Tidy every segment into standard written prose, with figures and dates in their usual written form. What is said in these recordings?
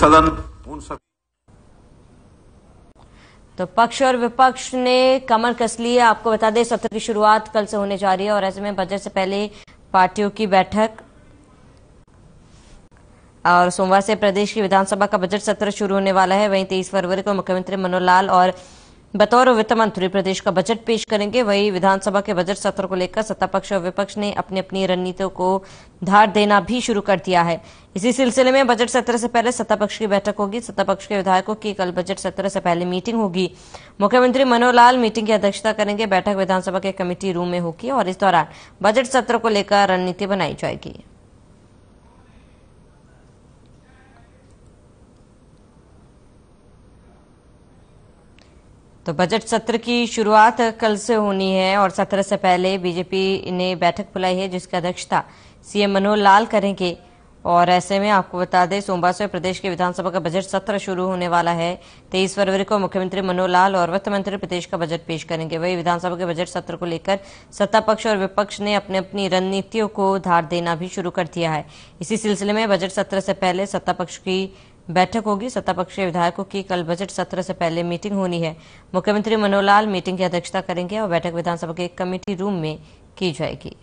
सदन उन सभी। तो पक्ष और विपक्ष ने कमर कस ली है। आपको बता दें सत्र की शुरुआत कल से होने जा रही है और ऐसे में बजट से पहले पार्टियों की बैठक और सोमवार से प्रदेश की विधानसभा का बजट सत्र शुरू होने वाला है। वहीं 23 फरवरी को मुख्यमंत्री मनोहर लाल और बतौर वित्त मंत्री प्रदेश का बजट पेश करेंगे। वहीं विधानसभा के बजट सत्र को लेकर सत्ता पक्ष और विपक्ष ने अपनी अपनी रणनीतियों को धार देना भी शुरू कर दिया है। इसी सिलसिले में बजट सत्र से पहले सत्ता पक्ष की बैठक होगी। सत्ता पक्ष के विधायकों की कल बजट सत्र से पहले मीटिंग होगी। मुख्यमंत्री मनोहर लाल मीटिंग की अध्यक्षता करेंगे। बैठक विधानसभा के कमेटी रूम में होगी और इस दौरान बजट सत्र को लेकर रणनीति बनाई जाएगी। तो बजट सत्र की शुरुआत कल से होनी है और सत्र से पहले बीजेपी ने बैठक बुलाई है जिसकी अध्यक्षता सीएम मनोहर लाल करेंगे। और ऐसे में आपको बता दें सोमवार से प्रदेश के विधानसभा का बजट सत्र शुरू होने वाला है। 23 फरवरी को मुख्यमंत्री मनोहर लाल और वित्त मंत्री प्रदेश का बजट पेश करेंगे। वहीं विधानसभा के बजट सत्र को लेकर सत्ता पक्ष और विपक्ष ने अपनी अपनी रणनीतियों को धार देना भी शुरू कर दिया है। इसी सिलसिले में बजट सत्र से पहले सत्ता पक्ष की बैठक होगी। सत्ता पक्ष के विधायकों की कल बजट सत्र से पहले मीटिंग होनी है। मुख्यमंत्री मनोहर लाल मीटिंग की अध्यक्षता करेंगे और बैठक विधानसभा के कमेटी रूम में की जाएगी।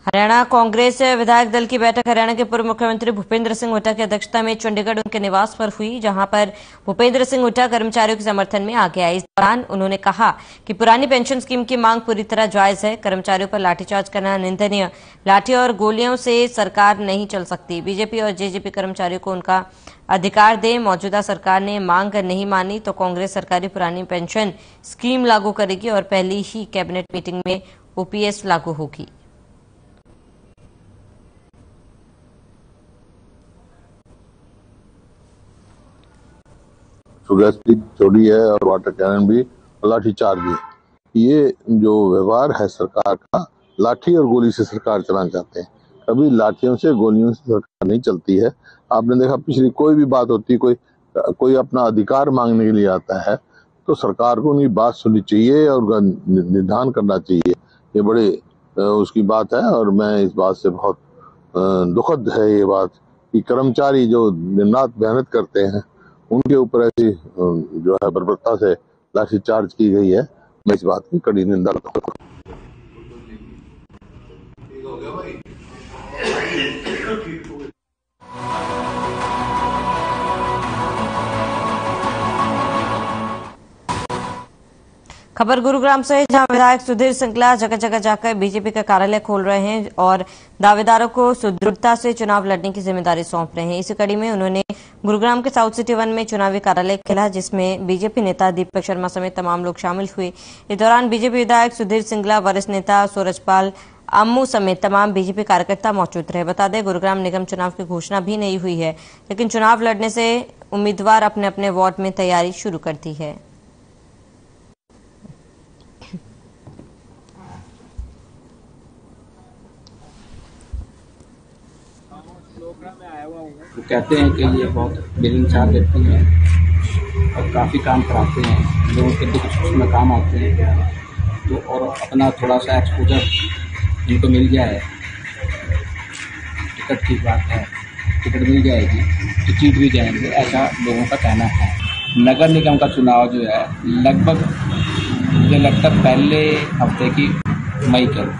हरियाणा कांग्रेस विधायक दल की बैठक हरियाणा के पूर्व मुख्यमंत्री भूपेंद्र सिंह हुड्डा की अध्यक्षता में चंडीगढ़ उनके निवास पर हुई, जहां पर भूपेंद्र सिंह हुड्डा कर्मचारियों के समर्थन में आगे आए। इस दौरान उन्होंने कहा कि पुरानी पेंशन स्कीम की मांग पूरी तरह जायज है। कर्मचारियों पर लाठीचार्ज करना निंदनीय। लाठी और गोलियों से सरकार नहीं चल सकती। बीजेपी और जेजेपी कर्मचारियों को उनका अधिकार दे। मौजूदा सरकार ने मांग नहीं मानी तो कांग्रेस सरकारी पुरानी पेंशन स्कीम लागू करेगी और पहली ही कैबिनेट मीटिंग में ओपीएस लागू होगी। गैस की चोरी है और वाटर कैनन भी, लाठीचार्ज भी। ये जो व्यवहार है सरकार का, लाठी और गोली से सरकार चलाना चाहते हैं। कभी लाठियों से गोलियों से सरकार नहीं चलती है। आपने देखा पिछली कोई भी बात होती, कोई अपना अधिकार मांगने के लिए आता है तो सरकार को उनकी बात सुननी चाहिए और निदान करना चाहिए। ये बड़े उसकी बात है और मैं इस बात से बहुत दुखद है ये बात कि कर्मचारी जो दिन रात मेहनत करते हैं उनके ऊपर ऐसी जो है बर्बरता से लाठीचार्ज की गई है। मैं इस बात की कड़ी निंदा करता हूँ। खबर गुरुग्राम से, जहां विधायक सुधीर सिंगला जगह जगह जाकर बीजेपी का कार्यालय खोल रहे हैं और दावेदारों को सुदृढ़ता से चुनाव लड़ने की जिम्मेदारी सौंप रहे हैं। इसी कड़ी में उन्होंने गुरुग्राम के साउथ सिटी 1 में चुनावी कार्यालय खोला, जिसमें बीजेपी नेता दीपक शर्मा समेत तमाम लोग शामिल हुए। इस दौरान बीजेपी विधायक सुधीर सिंगला, वरिष्ठ नेता सूरजपाल अम्मू समेत तमाम बीजेपी कार्यकर्ता मौजूद रहे। बता दें गुरुग्राम निगम चुनाव की घोषणा भी नहीं हुई है, लेकिन चुनाव लड़ने से उम्मीदवार अपने अपने वार्ड में तैयारी शुरू कर दी है। वो कहते हैं कि ये बहुत मिलनसार व्यक्ति हैं और काफ़ी काम कराते हैं, लोगों के दुख सुख में काम आते हैं। तो और अपना थोड़ा सा एक्सपोजर इनको मिल जाए, टिकट की बात है, टिकट मिल जाएगी तो जीत भी जाएंगे, ऐसा लोगों का कहना है। नगर निगम का चुनाव जो है लगभग मुझे लगता है पहले हफ्ते की मई के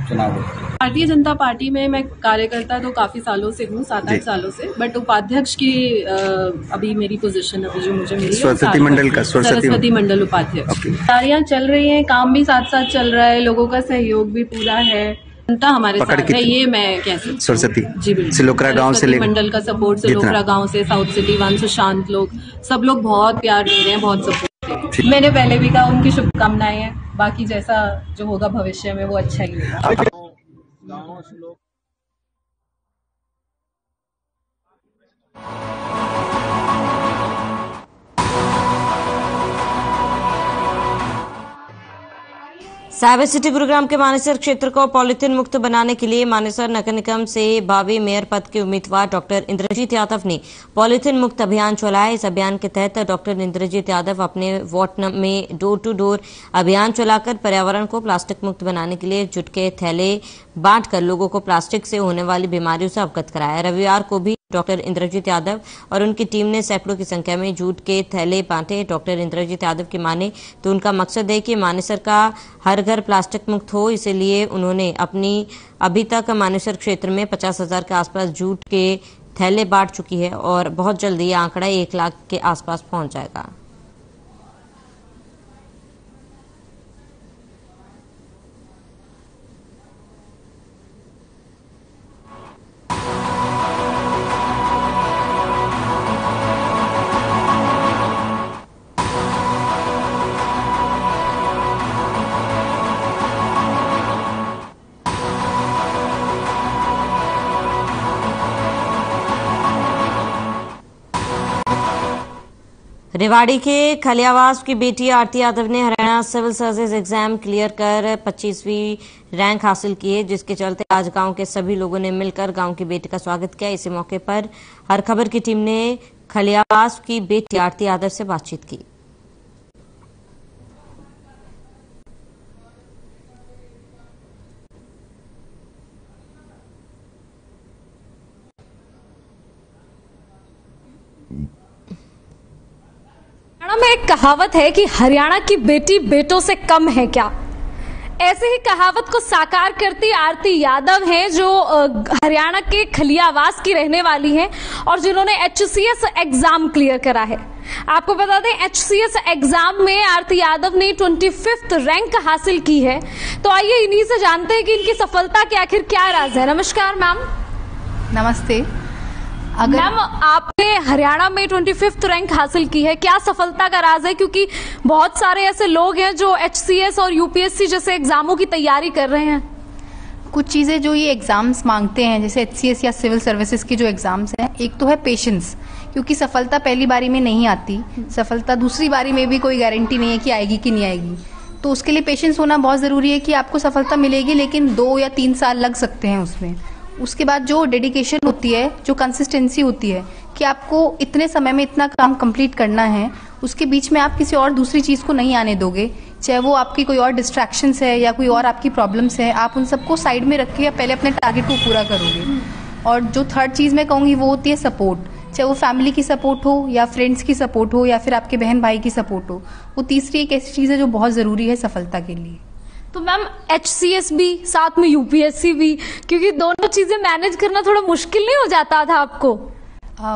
चुनाव होगा। भारतीय जनता पार्टी में मैं कार्यकर्ता तो काफी सालों से हूँ, 7-8 सालों से, बट उपाध्यक्ष की अभी मेरी पोजीशन अभी जो मुझे मिली है सरस्वती मंडल उपाध्यक्ष। तैयारियां चल रही हैं, काम भी साथ साथ चल रहा है, लोगों का सहयोग भी पूरा है, जनता हमारे साथ है, ये मैं कह सकती हूँ। सरस्वती जी बिल्कुल, सिलोकरा गांव से मंडल का सपोर्ट, सिलोकरा गाँव से, साउथ सिटी 1 से शांत लोग, सब लोग बहुत प्यार दे रहे हैं, बहुत सपोर्ट। मैंने पहले भी कहा उनकी शुभकामनाएं हैं, बाकी जैसा जो होगा भविष्य में वो अच्छा ही होगा। साइबर सिटी गुरुग्राम के मानेसर क्षेत्र को पॉलिथीन मुक्त बनाने के लिए मानेसर नगर निगम से भावी मेयर पद के उम्मीदवार डॉक्टर इंद्रजीत यादव ने पॉलिथीन मुक्त अभियान चलाया। इस अभियान के तहत डॉक्टर इंद्रजीत यादव अपने वार्ड में डोर टू डोर अभियान चलाकर पर्यावरण को प्लास्टिक मुक्त बनाने के लिए जूट के थैले बांटकर लोगों को प्लास्टिक से होने वाली बीमारियों से अवगत कराया। रविवार को भी डॉक्टर इंद्रजीत यादव और उनकी टीम ने सैकड़ों की संख्या में जूट के थैले बांटे। डॉक्टर इंद्रजीत यादव की माने तो उनका मकसद है कि मानेसर का हर घर प्लास्टिक मुक्त हो। इसलिए उन्होंने अभी तक मानेसर क्षेत्र में 50,000 के आसपास जूट के थैले बांट चुकी है और बहुत जल्द ये आंकड़ा 1 लाख के आसपास पहुंच जाएगा। रेवाड़ी के खलियावास की बेटी आरती यादव ने Haryana civil service exam clear कर 25वीं रैंक हासिल की है, जिसके चलते आज गांव के सभी लोगों ने मिलकर गांव की बेटी का स्वागत किया। इसी मौके पर हर खबर की टीम ने खलियावास की बेटी आरती यादव से बातचीत की। हरियाणा में एक कहावत है कि हरियाणा की बेटी बेटों से कम है क्या। ऐसे ही कहावत को साकार करती आरती यादव हैं, जो हरियाणा के खलियावास की रहने वाली हैं और जिन्होंने HCS एग्जाम क्लियर करा है। आपको बता दें HCS एग्जाम में आरती यादव ने 25th रैंक हासिल की है। तो आइए इन्हीं से जानते हैं कि इनकी सफलता के आखिर क्या राज है। नमस्कार मैम। नमस्ते। मैम, आपने हरियाणा में 25th रैंक हासिल की है, क्या सफलता का राज है? क्योंकि बहुत सारे ऐसे लोग हैं जो HCS और UPSC जैसे एग्जामों की तैयारी कर रहे हैं। कुछ चीजें जो ये एग्जाम्स मांगते हैं, जैसे HCS या सिविल सर्विसेज की जो एग्जाम्स हैं, एक तो है पेशेंस, क्योंकि सफलता पहली बारी में नहीं आती, सफलता दूसरी बारी में भी कोई गारंटी नहीं है कि आएगी कि नहीं आएगी। तो उसके लिए पेशेंस होना बहुत जरूरी है कि आपको सफलता मिलेगी, लेकिन 2 या 3 साल लग सकते हैं उसमें। उसके बाद जो डेडिकेशन होती है, जो कंसिस्टेंसी होती है कि आपको इतने समय में इतना काम कंप्लीट करना है, उसके बीच में आप किसी और दूसरी चीज को नहीं आने दोगे, चाहे वो आपकी कोई और डिस्ट्रैक्शंस है या कोई और आपकी प्रॉब्लम्स है, आप उन सबको साइड में रख के पहले अपने टारगेट को पूरा करोगे। और जो थर्ड चीज मैं कहूंगी वो होती है सपोर्ट, चाहे वो फैमिली की सपोर्ट हो या फ्रेंड्स की सपोर्ट हो या फिर आपके बहन भाई की सपोर्ट हो। वो तीसरी एक ऐसी चीज है जो बहुत जरूरी है सफलता के लिए। तो मैम HCS भी साथ में UPSC भी, क्योंकि दोनों चीजें मैनेज करना थोड़ा मुश्किल नहीं हो जाता था आपको?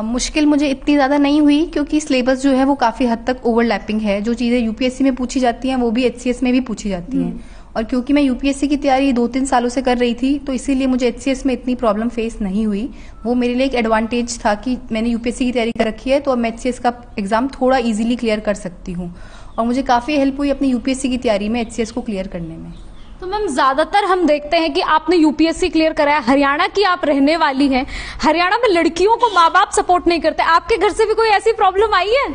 मुश्किल मुझे इतनी ज्यादा नहीं हुई, क्योंकि सिलेबस जो है वो काफी हद तक ओवरलैपिंग है। जो चीजें UPSC में पूछी जाती हैं वो भी HCS में भी पूछी जाती हैं। और क्योंकि मैं UPSC की तैयारी 2-3 सालों से कर रही थी, तो इसीलिए मुझे HCS में इतनी प्रॉब्लम फेस नहीं हुई। वो मेरे लिए एक एडवांटेज था कि मैंने UPSC की तैयारी कर रखी है, तो अब मैं HCS का एग्जाम थोड़ा इजीली क्लियर कर सकती हूँ। और मुझे काफी हेल्प हुई अपनी UPSC की तैयारी में HCS को क्लियर करने में। तो मैम, ज्यादातर हम देखते हैं कि आपने UPSC क्लियर कराया, हरियाणा की आप रहने वाली हैं, हरियाणा में लड़कियों को माँ बाप सपोर्ट नहीं करते। आपके घर से भी कोई ऐसी प्रॉब्लम आई है?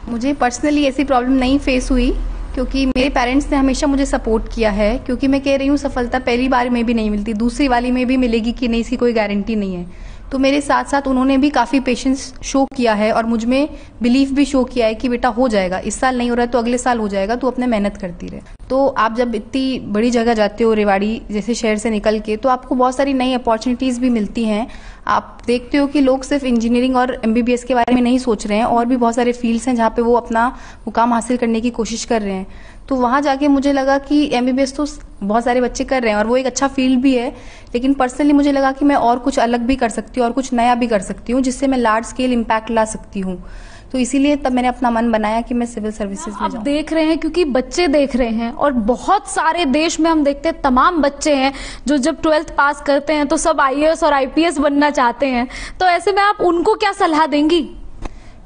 मुझे पर्सनली ऐसी प्रॉब्लम नहीं फेस हुई, क्योंकि मेरे पेरेंट्स ने हमेशा मुझे सपोर्ट किया है। क्योंकि मैं कह रही हूँ सफलता पहली बार में भी नहीं मिलती, दूसरी वाली में भी मिलेगी कि नहीं, इसकी कोई गारंटी नहीं है। तो मेरे साथ साथ उन्होंने भी काफी पेशेंस शो किया है और मुझ में बिलीफ भी शो किया है कि बेटा हो जाएगा, इस साल नहीं हो रहा है तो अगले साल हो जाएगा, तो अपने मेहनत करती रहे। तो आप जब इतनी बड़ी जगह जाते हो, रेवाड़ी जैसे शहर से निकल के, तो आपको बहुत सारी नई अपॉर्चुनिटीज भी मिलती हैं। आप देखते हो कि लोग सिर्फ इंजीनियरिंग और MBBS के बारे में नहीं सोच रहे हैं, और भी बहुत सारे फील्ड्स हैं जहाँ पे वो अपना मुकाम हासिल करने की कोशिश कर रहे हैं। तो वहां जाके मुझे लगा कि MBBS तो बहुत सारे बच्चे कर रहे हैं और वो एक अच्छा फील्ड भी है, लेकिन पर्सनली मुझे लगा कि मैं और कुछ अलग भी कर सकती हूँ और कुछ नया भी कर सकती हूँ, जिससे मैं लार्ज स्केल इम्पैक्ट ला सकती हूँ। तो इसीलिए तब मैंने अपना मन बनाया कि मैं सिविल सर्विसेज में जाऊं। देख रहे हैं, क्योंकि बच्चे देख रहे हैं और बहुत सारे देश में हम देखते हैं तमाम बच्चे हैं जो जब 12th पास करते हैं तो सब IAS और IPS बनना चाहते हैं। तो ऐसे में आप उनको क्या सलाह देंगी?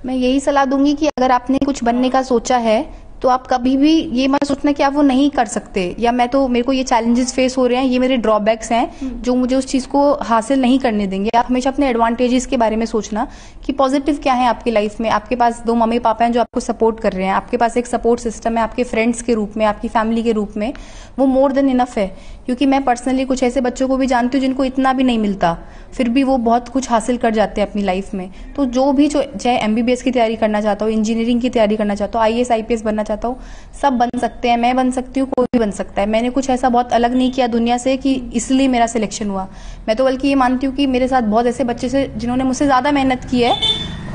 मैं यही सलाह दूंगी कि अगर आपने कुछ बनने का सोचा है तो आप कभी भी ये मत सोचना कि आप वो नहीं कर सकते, या मेरे को ये चैलेंजेस फेस हो रहे हैं, ये मेरे ड्रॉबैक्स हैं जो मुझे उस चीज को हासिल नहीं करने देंगे। आप हमेशा अपने एडवांटेजेस के बारे में सोचना कि पॉजिटिव क्या है आपकी लाइफ में। आपके पास 2 मम्मी पापा हैं जो आपको सपोर्ट कर रहे हैं, आपके पास एक सपोर्ट सिस्टम है आपके फ्रेंड्स के रूप में, आपकी फैमिली के रूप में, वो मोर देन इनफ है। क्योंकि मैं पर्सनली कुछ ऐसे बच्चों को भी जानती हूँ जिनको इतना भी नहीं मिलता, फिर भी वो बहुत कुछ हासिल कर जाते हैं अपनी लाइफ में। तो जो भी चाहे MBBS की तैयारी करना चाहता हो, इंजीनियरिंग की तैयारी करना चाहता हो, IAS IPS बनना चाहता हो, सब बन सकते हैं। मैं बन सकती हूँ, कोई भी बन सकता है। मैंने कुछ ऐसा बहुत अलग नहीं किया दुनिया से कि इसलिए मेरा सिलेक्शन हुआ। मैं तो बल्कि ये मानती हूँ कि मेरे साथ बहुत ऐसे बच्चे से जिन्होंने मुझसे ज्यादा मेहनत की है,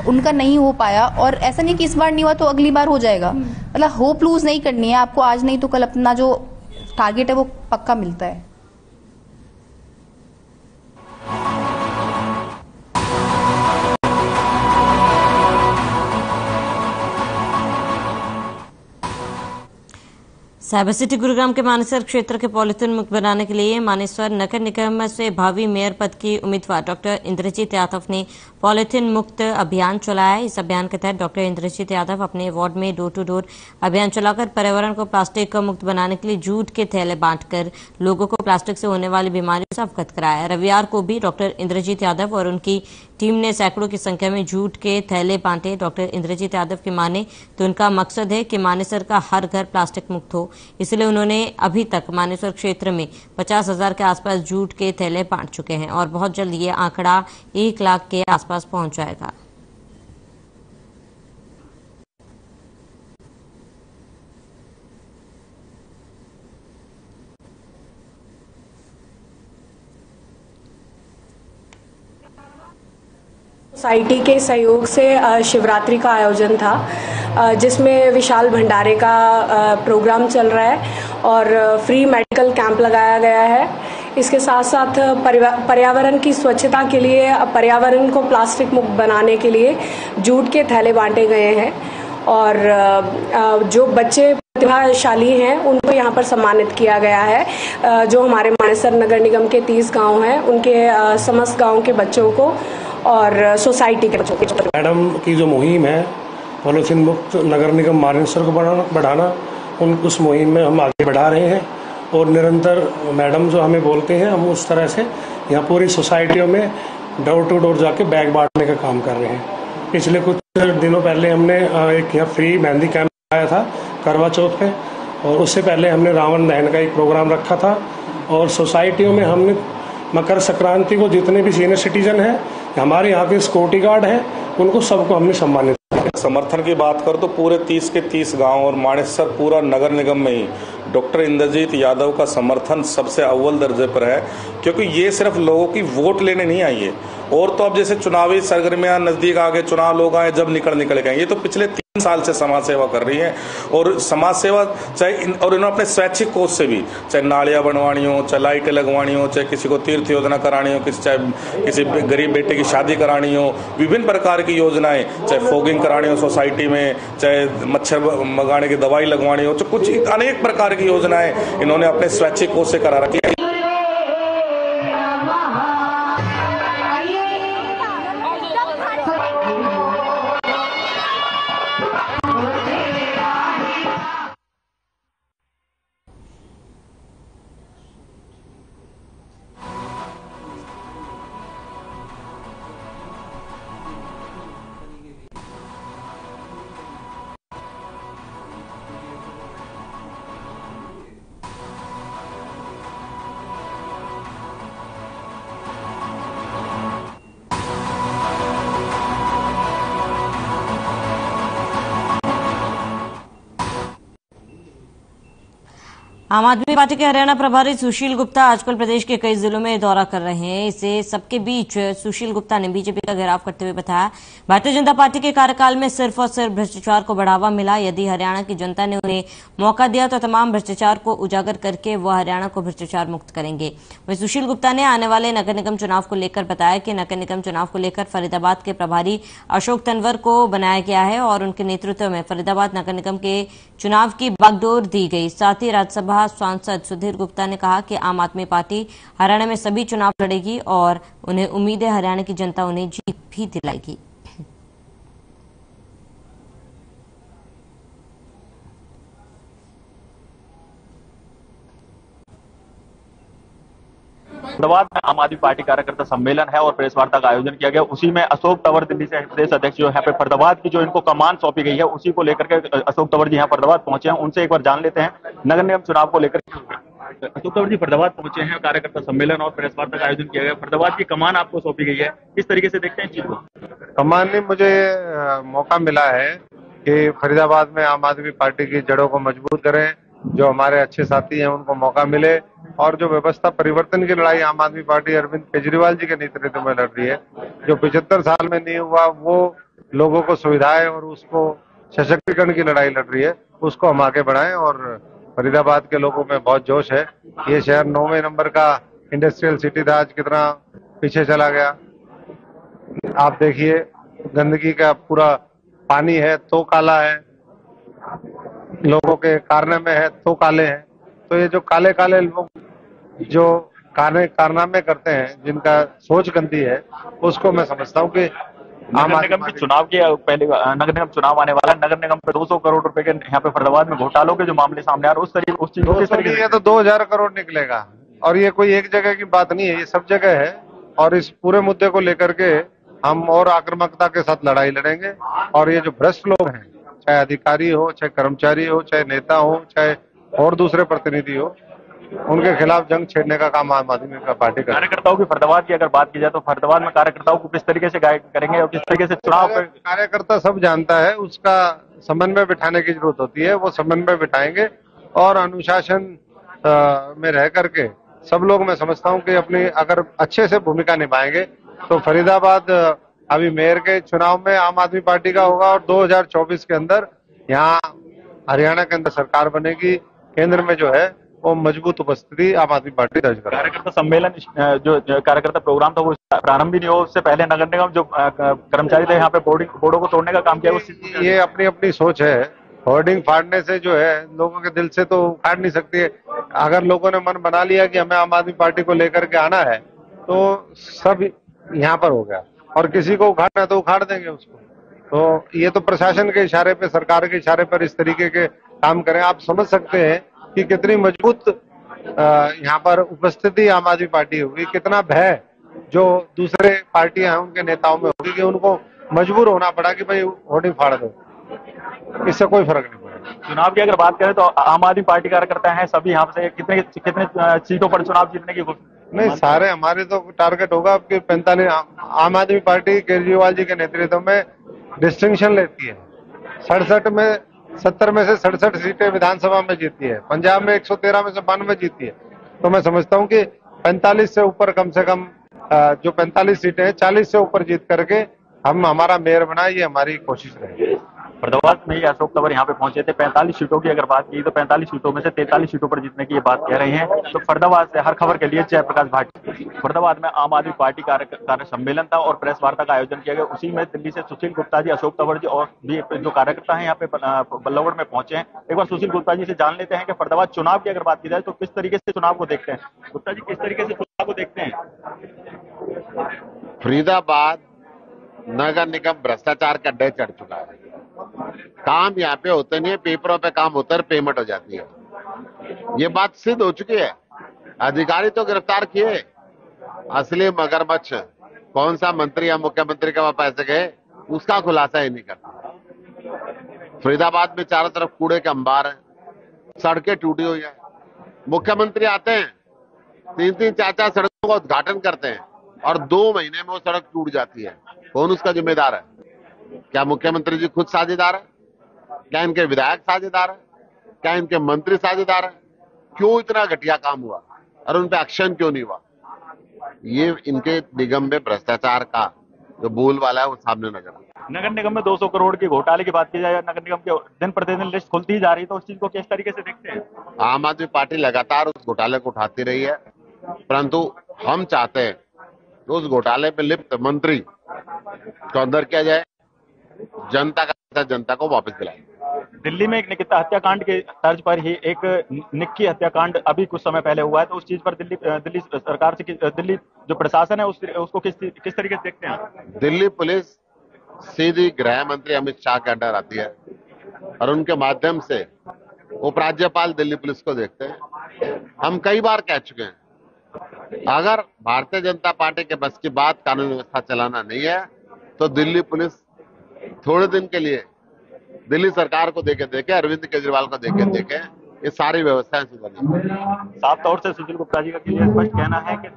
उनका नहीं हो पाया। और ऐसा नहीं कि इस बार नहीं हुआ तो अगली बार हो जाएगा। मतलब होप लूज नहीं करनी है आपको, आज नहीं तो कल अपना जो टारगेट है वो पक्का मिलता है। साइबर सिटी गुरुग्राम के मानेसर क्षेत्र के पॉलिथीन मुक्त बनाने के लिए मानेसर नगर निगम से भावी मेयर पद की उम्मीदवार डॉक्टर इंद्रजीत यादव ने पॉलिथीन मुक्त अभियान चलाया। इस अभियान के तहत डॉक्टर इंद्रजीत यादव अपने वार्ड में डोर टू डोर अभियान चलाकर पर्यावरण को प्लास्टिक मुक्त बनाने के लिए जूट के थैले बांटकर लोगों को प्लास्टिक से होने वाली बीमारियों से अवगत कराया। रविवार को भी डॉक्टर इंद्रजीत यादव और उनकी टीम ने सैकड़ों की संख्या में जूट के थैले बांटे। डॉक्टर इंद्रजीत यादव की माने तो उनका मकसद है कि मानेसर का हर घर प्लास्टिक मुक्त हो, इसलिए उन्होंने अभी तक मानेसर क्षेत्र में 50,000 के आसपास जूट के थैले बांट चुके हैं और बहुत जल्द ये आंकड़ा 1 लाख के आसपास पहुंच जाएगा। सोसाइटी के सहयोग से शिवरात्रि का आयोजन था, जिसमें विशाल भंडारे का प्रोग्राम चल रहा है और फ्री मेडिकल कैंप लगाया गया है। इसके साथ साथ पर्यावरण की स्वच्छता के लिए, पर्यावरण को प्लास्टिक मुक्त बनाने के लिए जूट के थैले बांटे गए हैं और जो बच्चे प्रतिभाशाली हैं उनको यहाँ पर सम्मानित किया गया है। जो हमारे मानेसर नगर निगम के 30 गांव हैं, उनके समस्त गांव के बच्चों को और सोसाइटी के बच्चों को। मैडम की जो मुहिम है पॉलिथीन मुक्त नगर निगम मानेसर को बढ़ाना, उस मुहिम में हम आगे बढ़ा रहे हैं और निरंतर मैडम जो हमें बोलते हैं हम उस तरह से यहाँ पूरी सोसाइटियों में डोर टू डोर जाके बैग बांटने का काम कर रहे हैं। पिछले कुछ दिनों पहले हमने एक यहाँ फ्री मेहंदी कैंप आया था करवा चौथ पे, और उससे पहले हमने रावण दहन का एक प्रोग्राम रखा था और सोसाइटियों में हमने मकर संक्रांति को जितने भी सीनियर सिटीजन हैं, हमारे यहाँ के सिक्योरिटी गार्ड हैं, उनको सबको हमने सम्मानित किया। समर्थन की बात कर तो पूरे 30 के 30 गांव और मानेसर पूरा नगर निगम में ही डॉक्टर इंद्रजीत यादव का समर्थन सबसे अव्वल दर्जे पर है, क्योंकि ये सिर्फ लोगों की वोट लेने नहीं आई है। और तो अब जैसे चुनावी सरगर्मियां नजदीक आ गए, चुनाव लोग आए जब निकल गए, ये तो पिछले 3 साल से समाज सेवा कर रही है। और समाज सेवा चाहे और इन्होंने अपने स्वैच्छिक कोष से भी, चाहे नालियां बनवानी हो, चाहे लाइटें लगवानी हो, चाहे किसी को तीर्थ योजना करानी हो, चाहे किसी गरीब बेटे की शादी करानी हो, विभिन्न प्रकार की योजनाएं, चाहे फॉगिंग करानी हो सोसाइटी में, चाहे मच्छर भगाने की दवाई लगवानी हो, तो कुछ अनेक प्रकार की योजनाएं इन्होंने अपने स्वैच्छिक कोष से करा रखी है। आम आदमी पार्टी के हरियाणा प्रभारी सुशील गुप्ता आजकल प्रदेश के कई जिलों में दौरा कर रहे हैं। इसे सबके बीच सुशील गुप्ता ने बीजेपी का घेराव करते हुए बताया, भारतीय जनता पार्टी के कार्यकाल में सिर्फ और सिर्फ भ्रष्टाचार को बढ़ावा मिला। यदि हरियाणा की जनता ने उन्हें मौका दिया तो तमाम भ्रष्टाचार को उजागर करके वह हरियाणा को भ्रष्टाचार मुक्त करेंगे। वहीं सुशील गुप्ता ने आने वाले नगर निगम चुनाव को लेकर बताया कि नगर निगम चुनाव को लेकर फरीदाबाद के प्रभारी अशोक तंवर को बनाया गया है और उनके नेतृत्व में फरीदाबाद नगर निगम के चुनाव की बागडोर दी गई। साथ ही राज्यसभा सांसद सुधीर गुप्ता ने कहा कि आम आदमी पार्टी हरियाणा में सभी चुनाव लड़ेगी और उन्हें उम्मीद है हरियाणा की जनता उन्हें जीत भी दिलाएगी। फरीदाबाद में आम आदमी पार्टी कार्यकर्ता सम्मेलन है और प्रेस वार्ता का आयोजन किया गया। उसी में अशोक तंवर दिल्ली से प्रदेश अध्यक्ष जो यहाँ पे फरीदाबाद की जो इनको कमान सौंपी गई है, उसी को लेकर के अशोक तंवर जी यहाँ फरीदाबाद पहुंचे हैं। उनसे एक बार जान लेते हैं नगर निगम चुनाव को लेकर। अशोक तंवर जी फरीदाबाद पहुंचे हैं, कार्यकर्ता सम्मेलन और प्रेस वार्ता का आयोजन किया गया। फरीदाबाद की कमान आपको सौंपी गई है, किस तरीके से देखते हैं चीज को? कमान ने मुझे मौका मिला है कि फरीदाबाद में आम आदमी पार्टी की जड़ों को मजबूत करें, जो हमारे अच्छे साथी हैं उनको मौका मिले, और जो व्यवस्था परिवर्तन की लड़ाई आम आदमी पार्टी अरविंद केजरीवाल जी के नेतृत्व में लड़ रही है, जो 75 साल में नहीं हुआ वो लोगों को सुविधाएं और उसको सशक्तिकरण की लड़ाई लड़ रही है, उसको हम आगे बढ़ाएं। और फरीदाबाद के लोगों में बहुत जोश है। ये शहर 9वें नंबर का इंडस्ट्रियल सिटी था, आज कितना पीछे चला गया। आप देखिए गंदगी का पूरा पानी है तो काला है, लोगों के कारनामे है तो काले हैं। तो ये जो काले काले लोग जो कारनामे करते हैं, जिनका सोच गंदी है, उसको मैं समझता हूँ कि नगर निगम के चुनाव के पहले नगर निगम चुनाव आने वाला है। नगर निगम पे 200 करोड़ रुपए के यहाँ पे फरीदाबाद में घोटालों के जो मामले सामने आ रहे हैं, उस चीज को किस तरीके से? तो 2000 करोड़ निकलेगा, और ये कोई एक जगह की बात नहीं है, ये सब जगह है। और इस पूरे मुद्दे को लेकर के हम और आक्रामकता के साथ लड़ाई लड़ेंगे। और ये जो भ्रष्ट लोग हैं, चाहे अधिकारी हो, चाहे कर्मचारी हो, चाहे नेता हो, चाहे और दूसरे प्रतिनिधि हो, उनके खिलाफ जंग छेड़ने का काम आम आदमी का पार्टी का। कार्यकर्ताओं की फरीदाबाद की अगर बात की जाए तो फरीदाबाद में कार्यकर्ताओं को किस तरीके से गाइड करेंगे और किस तरीके से चुनाव कार्यकर्ता सब जानता है, उसका समन्वय बिठाने की जरूरत होती है, वो समन्वय बिठाएंगे। और अनुशासन में रह करके सब लोग, मैं समझता हूँ कि अपनी अगर अच्छे से भूमिका निभाएंगे तो फरीदाबाद अभी मेयर के चुनाव में आम आदमी पार्टी का होगा, और 2024 के अंदर यहाँ हरियाणा के अंदर सरकार बनेगी। केंद्र में जो है वो मजबूत उपस्थिति आम आदमी पार्टी दर्ज करेगी। कार्यकर्ता सम्मेलन जो कार्यकर्ता प्रोग्राम था वो प्रारंभ भी नहीं हो, उससे पहले नगर निगम जो कर्मचारी थे यहाँ पे बोर्डों को तोड़ने का काम किया। ये अपनी अपनी सोच है। होर्डिंग फाड़ने से जो है लोगों के दिल से तो फाड़ नहीं सकती है। अगर लोगों ने मन बना लिया कि हमें आम आदमी पार्टी को लेकर के आना है, तो सब यहाँ पर हो गया, और किसी को उखाड़ना है तो उखाड़ देंगे उसको। तो ये तो प्रशासन के इशारे पे, सरकार के इशारे पर इस तरीके के काम करें। आप समझ सकते हैं कि कितनी मजबूत यहाँ पर उपस्थिति आम आदमी पार्टी होगी, कितना भय जो दूसरे पार्टियां हैं उनके नेताओं में होगी कि उनको मजबूर होना पड़ा कि भाई होर्डिंग फाड़ दो। इससे कोई फर्क नहीं पड़ेगा। चुनाव की अगर बात करें तो आम आदमी पार्टी कार्यकर्ता हैं सभी यहाँ से, कितने सीटों पर चुनाव जीतने की? नहीं, सारे हमारे तो टारगेट होगा आपके 45। आम आदमी पार्टी केजरीवाल जी के नेतृत्व में डिस्टिंक्शन लेती है। 70 में से 67 सीटें विधानसभा में जीती है। पंजाब में 113 में से 92 जीती है। तो मैं समझता हूँ कि 45 से ऊपर, कम से कम जो 45 सीटें हैं, 40 से ऊपर जीत करके हम हमारा मेयर बनाए, ये हमारी कोशिश रहेगी। फरीदाबाद में ही अशोक तंवर यहाँ पे पहुंचे थे। 45 सीटों की अगर बात की तो 45 सीटों में से 43 सीटों पर जीतने की ये बात कह रहे हैं। तो फरीदाबाद से हर खबर के लिए जयप्रकाश भाटी। फरीदाबाद में आम आदमी पार्टी कार्य सम्मेलन था और प्रेस वार्ता का आयोजन किया गया। उसी में दिल्ली से सुशील गुप्ता जी, अशोक तंवर जी और भी जो कार्यकर्ता हैं यहाँ पे बल्लभगढ़ में पहुंचे हैं। एक बार सुशील गुप्ता जी से जान लेते हैं कि फरीदाबाद चुनाव की अगर बात की जाए तो किस तरीके से चुनाव को देखते हैं। गुप्ता जी, किस तरीके से चुनाव को देखते हैं? फरीदाबाद नगर निगम भ्रष्टाचार का अड्डे चढ़ चुका है। काम यहाँ पे होते नहीं है, पेपरों पे काम होता है, पेमेंट हो जाती है। ये बात सिद्ध हो चुकी है। अधिकारी तो गिरफ्तार किए, असली मगरमच्छ कौन सा मंत्री या मुख्यमंत्री के वहां पैसे गए उसका खुलासा ही नहीं करता। फरीदाबाद में चारों तरफ कूड़े के अंबार है, सड़कें टूटी हुई है। मुख्यमंत्री आते हैं, 3-3, 4-4 सड़कों का उद्घाटन करते हैं और 2 महीने में वो सड़क टूट जाती है। कौन उसका जिम्मेदार है? क्या मुख्यमंत्री जी खुद साझेदार है? क्या इनके विधायक साझेदार है? क्या इनके मंत्री साझेदार है? क्यों इतना घटिया काम हुआ और उन पे एक्शन क्यों नहीं हुआ? ये इनके निगम में भ्रष्टाचार का जो बोलबाला है वो सामने नजर आता है। नगर निगम में 200 करोड़ के घोटाले की बात की जाए, नगर निगम के दिन प्रतिदिन लिस्ट खुलती ही जा रही है, तो उस चीज को किस तरीके से देखते हैं? आम आदमी पार्टी लगातार उस घोटाले को उठाती रही है, परंतु हम चाहते हैं उस घोटाले में लिप्त मंत्री को अंदर किया जाए, जनता का जनता को वापस दिलाए। दिल्ली में एक निकिता हत्याकांड के तर्ज पर ही एक निक्की हत्याकांड अभी कुछ समय पहले हुआ है, तो उस चीज पर दिल्ली सरकार से, दिल्ली जो प्रशासन है उसको किस तरीके से देखते हैं? दिल्ली पुलिस सीधी गृह मंत्री अमित शाह के अंडर आती है और उनके माध्यम से उपराज्यपाल दिल्ली पुलिस को देखते हैं। हम कई बार कह चुके हैं अगर भारतीय जनता पार्टी के बस की बात कानून व्यवस्था चलाना नहीं है तो दिल्ली पुलिस थोड़े दिन के लिए दिल्ली सरकार को देके अरविंद केजरीवाल को देके ये सारी व्यवस्थाएं सुधरनी। साफ तौर से सुशील गुप्ता जी का क्लियर स्पष्ट कहना है कि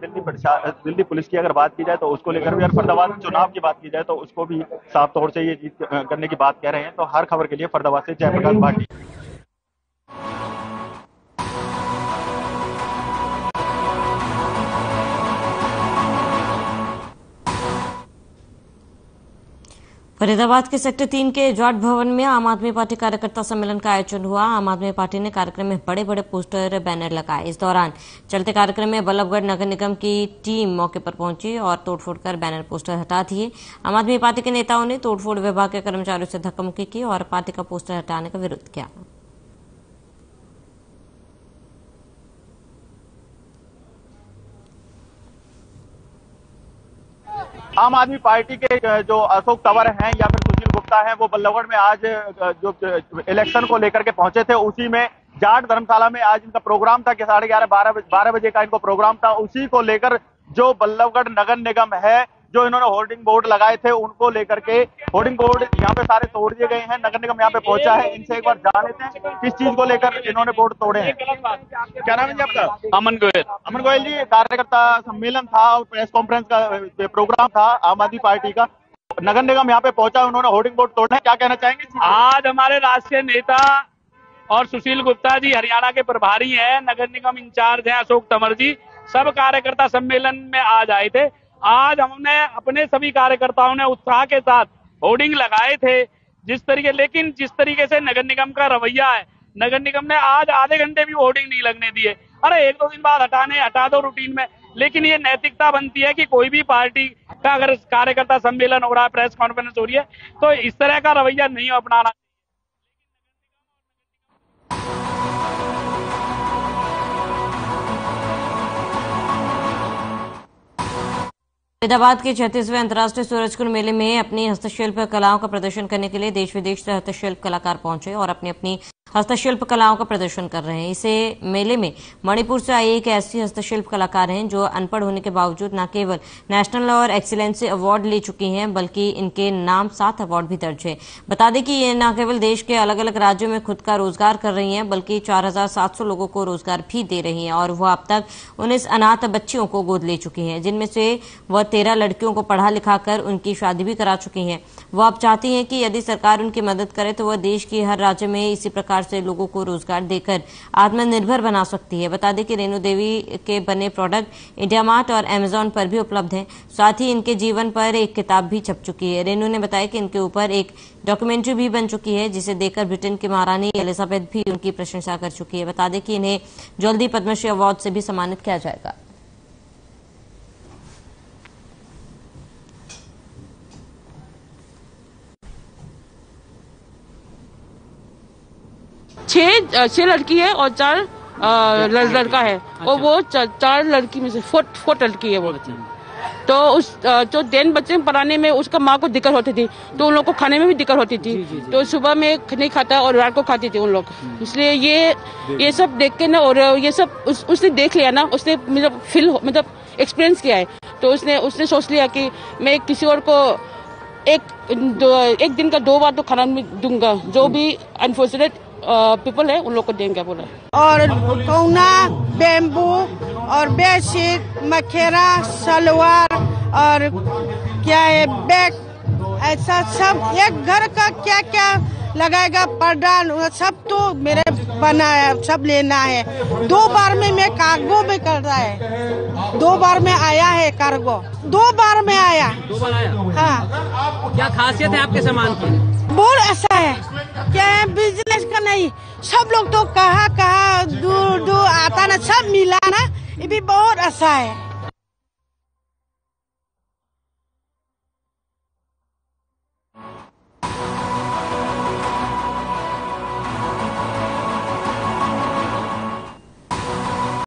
दिल्ली पुलिस की अगर बात की जाए तो उसको लेकर भी, और फरीदाबाद चुनाव की बात की जाए तो उसको भी साफ तौर से ये जीत करने की बात कह रहे हैं। तो हर खबर के लिए फरीदाबाद से जयप्रकाश भाटी। फरीदाबाद के सेक्टर 3 के जाट भवन में आम आदमी पार्टी कार्यकर्ता सम्मेलन का आयोजन हुआ। आम आदमी पार्टी ने कार्यक्रम में बड़े बड़े पोस्टर बैनर लगाए। इस दौरान चलते कार्यक्रम में बल्लभगढ़ नगर निगम की टीम मौके पर पहुंची और तोड़फोड़ कर बैनर पोस्टर हटा दिए। आम आदमी पार्टी के नेताओं ने तोड़फोड़ विभाग के कर्मचारियों से धक्का-मुक्की की और पार्टी का पोस्टर हटाने का विरोध किया। आम आदमी पार्टी के जो अशोक तंवर हैं या फिर सुशील गुप्ता हैं, वो बल्लभगढ़ में आज जो इलेक्शन को लेकर के पहुंचे थे, उसी में जाट धर्मशाला में आज इनका प्रोग्राम था कि 11:30 12 बजे का इनको प्रोग्राम था। उसी को लेकर जो बल्लभगढ़ नगर निगम है, जो इन्होंने होर्डिंग बोर्ड लगाए थे, उनको लेकर के होर्डिंग बोर्ड यहाँ पे सारे तोड़ दिए गए हैं। नगर निगम यहाँ पे पहुंचा है। इनसे एक बार जान लेते हैं किस चीज को लेकर इन्होंने बोर्ड तोड़े हैं। क्या नाम है जी आपका? अमन गोयल। अमन गोयल जी, कार्यकर्ता सम्मेलन था और प्रेस कॉन्फ्रेंस का प्रोग्राम था आम आदमी पार्टी का, नगर निगम यहाँ पे पहुंचा, उन्होंने होर्डिंग बोर्ड तोड़े हैं, क्या कहना चाहेंगे? आज हमारे राष्ट्रीय नेता और सुशील गुप्ता जी हरियाणा के प्रभारी हैं, नगर निगम इंचार्ज हैं अशोक तंवर जी, सब कार्यकर्ता सम्मेलन में आज आए थे। आज हमने अपने सभी कार्यकर्ताओं ने उत्साह के साथ होर्डिंग लगाए थे। लेकिन जिस तरीके से नगर निगम का रवैया है, नगर निगम ने आज आधे घंटे भी होर्डिंग नहीं लगने दिए। अरे 1-2 दिन बाद हटा दो रूटीन में। लेकिन ये नैतिकता बनती है कि कोई भी पार्टी का अगर कार्यकर्ता सम्मेलन हो रहा है, प्रेस कॉन्फ्रेंस हो रही है, तो इस तरह का रवैया नहीं अपनाना। फरीदाबाद के 36वें अंतर्राष्ट्रीय सूरजकुंड मेले में अपनी हस्तशिल्प कलाओं का प्रदर्शन करने के लिए देश विदेश से हस्तशिल्प कलाकार पहुंचे और अपनी हस्तशिल्प कलाओं का प्रदर्शन कर रहे हैं। इसे मेले में मणिपुर से आई एक ऐसी हस्तशिल्प कलाकार हैं जो अनपढ़ होने के बावजूद न केवल नेशनल और एक्सीलेंसी अवार्ड ले चुकी हैं, बल्कि इनके नाम 7 अवार्ड भी दर्ज है। बता दें कि ये न केवल देश के अलग अलग राज्यों में खुद का रोजगार कर रही हैं, बल्कि 4700 लोगों को रोजगार भी दे रही हैं और वह अब तक 19 अनाथ बच्चियों को गोद ले चुकी हैं, जिनमें से वह 13 लड़कियों को पढ़ा लिखा कर उनकी शादी भी करा चुकी हैं। वह अब चाहती हैं कि यदि सरकार उनकी मदद करे तो वह देश की हर राज्य में इसी प्रकार से लोगों को रोजगार देकर आत्मनिर्भर बना सकती है। बता दें कि रेणु देवी के बने प्रोडक्ट इंडिया मार्ट और अमेजॉन पर भी उपलब्ध हैं। साथ ही इनके जीवन पर एक किताब भी छप चुकी है। रेणु ने बताया कि इनके ऊपर एक डॉक्यूमेंट्री भी बन चुकी है, जिसे देखकर ब्रिटेन की महारानी एलिजाबेथ भी उनकी प्रशंसा कर चुकी है। बता दें कि इन्हें जल्दी पद्मश्री अवार्ड से भी सम्मानित किया जाएगा। छह लड़की है और 4 लड़का है। और वो 4 लड़की में से 4 लड़की है वो। तो उस जो 10 बच्चे पढ़ाने में उसका माँ को दिक्कत होती थी, तो उन लोग को खाने में भी दिक्कत होती थी। तो सुबह में नहीं खाता और रात को खाती थी उन लोग। इसलिए ये सब देख के ना, और ये सब उसने देख लिया ना, उसने मतलब एक्सपीरियंस किया है। तो उसने सोच लिया कि मैं किसी और को एक दिन का 2 बार तो खाना दूंगा, जो भी अनफॉर्चुनेट पीपल है उन लोग को देंगे बोला। और कौना, बेम्बू और बेडशीट, मखेरा, सलवार और क्या है बैग, ऐसा सब एक घर का क्या क्या लगाएगा, पर्दा सब तो मेरे बना है, सब लेना है। 2 बार में मैं कार्गो में कर रहा है, 2 बार में आया है कार्गो, 2 बार में आया। 2 बार आया? हाँ। क्या खासियत है आपके सामान की? बहुत ऐसा है, क्या है बिजनेस का नहीं, सब लोग तो कहाँ दूर आता ना, सब मिला ना, ये भी बहुत अच्छा है।